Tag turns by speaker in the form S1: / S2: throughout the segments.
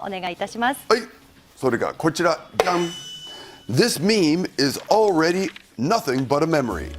S1: お願いいたします。
S2: はい、それがこちら、じゃん。This meme is already nothing but a memory.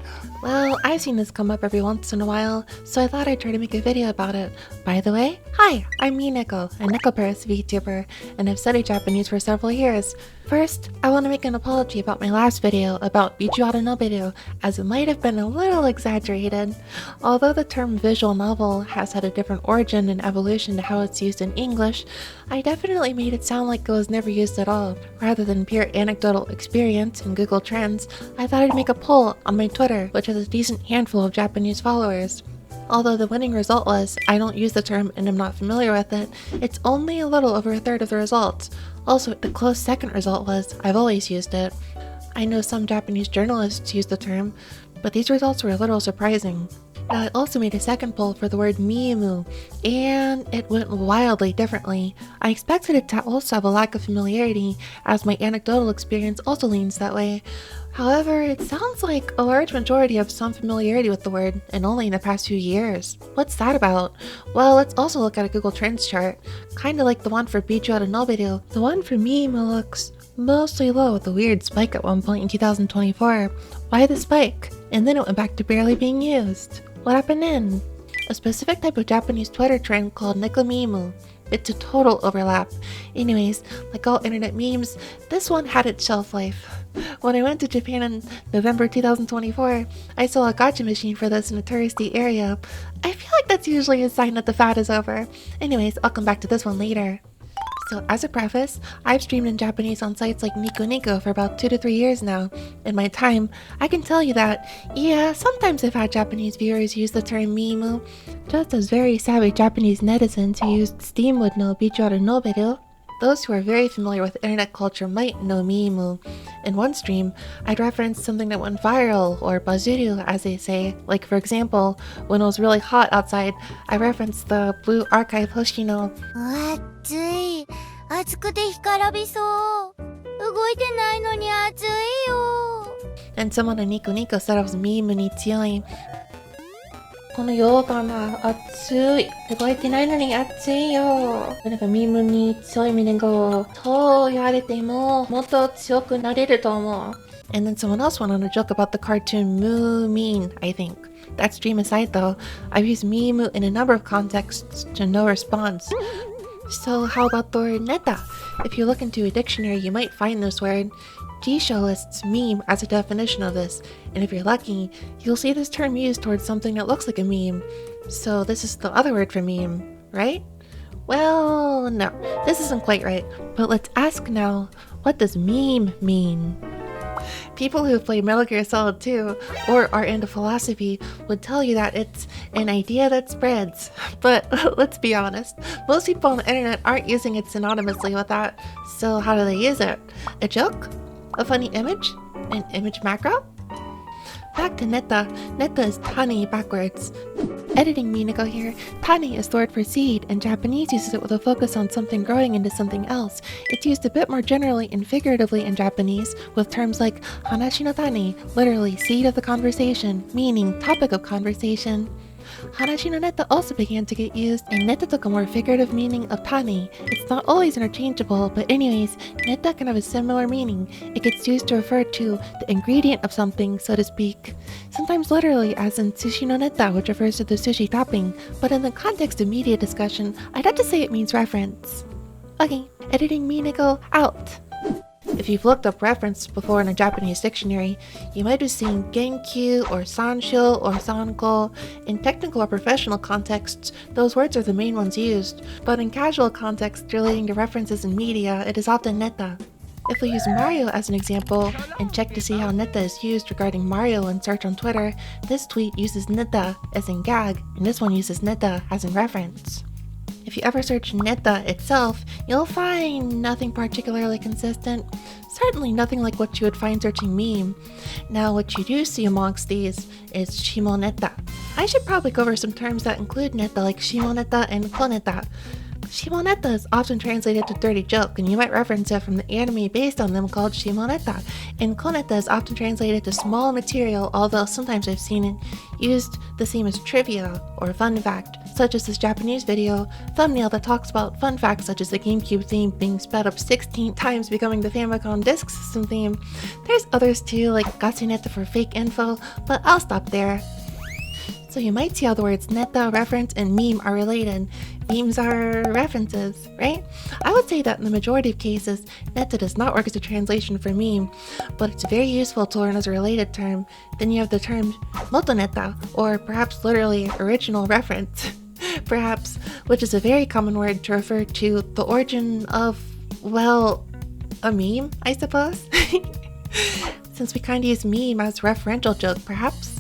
S3: Well, I've seen this come up every once in a while, so I thought I'd try to make a video about it. By the way, hi, I'm Mineko, a Neko-Paris VTuber, and I've studied Japanese for several years. First, I want to make an apology about my last video about Bijuara no video, as it might have been a little exaggerated. Although the term visual novel has had a different origin and evolution to how it's used in English, I definitely made it sound like it was never used at all. Rather than pure anecdotal experience in Google Trends, I thought I'd make a poll on my Twitter, which has a decent handful of Japanese followers. Although the winning result was, I don't use the term and am not familiar with it, it's only a little over a third of the results. Also, the close second result was, I've always used it. I know some Japanese journalists use the term, but these results were a little surprising. Now, I also made a second poll for the word miimu, and it went wildly differently. I expected it to also have a lack of familiarity, as my anecdotal experience also leans that way. However, it sounds like a large majority have some familiarity with the word, and only in the past few years. What's that about? Well, let's also look at a Google Trends chart. Kinda like the one for Bijuara no video, the one for miimu looks mostly low with a weird spike at one point in 2024. Why the spike? And then it went back to barely being used. What happened then? A specific type of Japanese Twitter trend called nekomimu. It's a total overlap. Anyways, like all internet memes, this one had its shelf life. When I went to Japan in November 2024, I saw a gacha machine for this in a touristy area. I feel like that's usually a sign that the fad is over. Anyways, I'll come back to this one later. So as a preface, I've streamed in Japanese on sites like Nico Nico for about 2 to 3 years now. In my time, I can tell you that, yeah, sometimes I've had Japanese viewers use the term miimu, just as very savvy Japanese netizens who used Steam would know Bijuara no video. Those who are very familiar with internet culture might know miimu. In one stream, I'd reference something that went viral, or bazuru as they say. Like for example, when it was really hot outside, I referenced the blue archive Hoshino.
S4: 暑い。暑くて干からびそう。動いてないのに暑いよ。
S3: And someone on Nico Nico said I was miimu ni tsuyoi. この洋館は暑い。動いてないのに暑いよ。なんかミームに強いミネゴそう言われてももっと強くなれると思う。And then someone else went on a joke about the cartoon Moo Mean, I think. That stream aside though, I've used Miimu in a number of contexts to no response. So how about the word neta? If you look into a dictionary, you might find this word. Tissot lists meme as a definition of this, and if you're lucky, you'll see this term used towards something that looks like a meme. So this is the other word for meme, right? Well, no, this isn't quite right, but let's ask now, what does meme mean? People who play Metal Gear Solid 2 or are into philosophy would tell you that it's an idea that spreads. But let's be honest, most people on the internet aren't using it synonymously with that. So how do they use it? A joke? A funny image? An image macro? Back to neta. Neta is tani backwards. Editing Mineko here, tani is the word for seed, and Japanese uses it with a focus on something growing into something else. It's used a bit more generally and figuratively in Japanese, with terms like hanashi no tani, literally seed of the conversation, meaning topic of conversation. Hanashi no neta also began to get used, and neta took a more figurative meaning of tani. It's not always interchangeable, but anyways, neta can have a similar meaning. It gets used to refer to the ingredient of something, so to speak. Sometimes literally, as in sushi no neta, which refers to the sushi topping, but in the context of media discussion, I'd have to say it means reference. Okay, editing Mineko out. If you've looked up reference before in a Japanese dictionary, you might have seen genkyu or sansho or sanko. In technical or professional contexts, those words are the main ones used, but in casual contexts relating to references in media, it is often neta. If we use Mario as an example, and check to see how neta is used regarding Mario in search on Twitter, this tweet uses neta as in gag, and this one uses neta as in reference. If you ever search neta itself, you'll find nothing particularly consistent. Certainly nothing like what you would find searching meme. Now what you do see amongst these is shimoneta. I should probably go over some terms that include neta like shimoneta and koneta. Shimoneta is often translated to dirty joke, and you might reference it from the anime based on them called Shimoneta. And koneta is often translated to small material, although sometimes I've seen it used the same as trivia or fun fact, such as this Japanese video thumbnail that talks about fun facts such as the GameCube theme being sped up 16 times, becoming the Famicom Disk System theme. There's others too, like Gatsuneta for fake info, but I'll stop there. So you might see how the words neta, reference, and meme are related. Memes are references, right? I would say that in the majority of cases, neta does not work as a translation for meme, but it's very useful to learn as a related term. Then you have the term motoneta, or perhaps literally original reference, perhaps, which is a very common word to refer to the origin of, well, a meme, I suppose. Since we kind of use meme as referential joke, perhaps.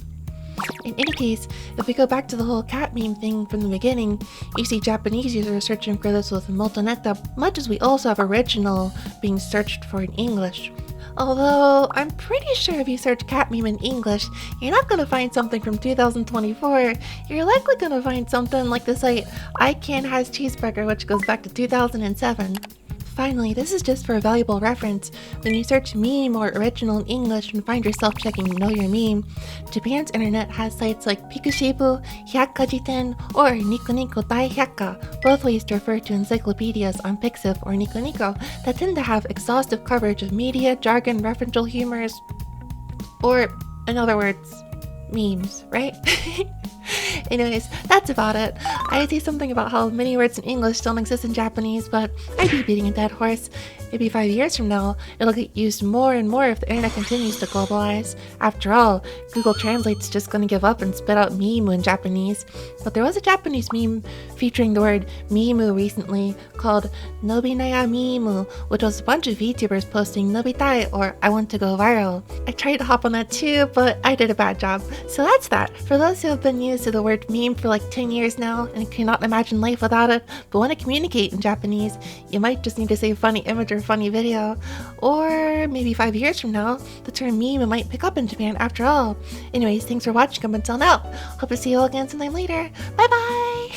S3: In any case, if we go back to the whole cat meme thing from the beginning, you see Japanese users searching for this with motoneta, much as we also have original being searched for in English. Although, I'm pretty sure if you search cat meme in English, you're not going to find something from 2024. You're likely going to find something like the site I Can Has Cheeseburger, which goes back to 2007. Finally, this is just for a valuable reference. When you search meme or original in English and find yourself checking Know Your Meme, Japan's internet has sites like Pikushibu, Hyakkajiten, or Nico Nico Dai Hyakka, both ways to refer to encyclopedias on Pixiv or Nico Nico that tend to have exhaustive coverage of media, jargon, referential humors, or, in other words, memes, right? Anyways, that's about it. I'd say something about how many words in English don't exist in Japanese, but I'd be beating a dead horse. Maybe 5 years from now, it'll get used more and more if the internet continues to globalize. After all, Google Translate's just gonna give up and spit out mimu in Japanese. But there was a Japanese meme featuring the word mimu recently called Nobinaya Mimu, which was a bunch of VTubers posting Nobitai or I want to go viral. I tried to hop on that too, but I did a bad job. So that's that. For those who have been used to the word meme for like 10 years now and cannot imagine life without it, but want to communicate in Japanese, you might just need to say funny image or funny video. Or maybe 5 years from now, the term meme might pick up in Japan after all. Anyways, thanks for watching up until now. Hope to see you all again sometime later. Bye bye!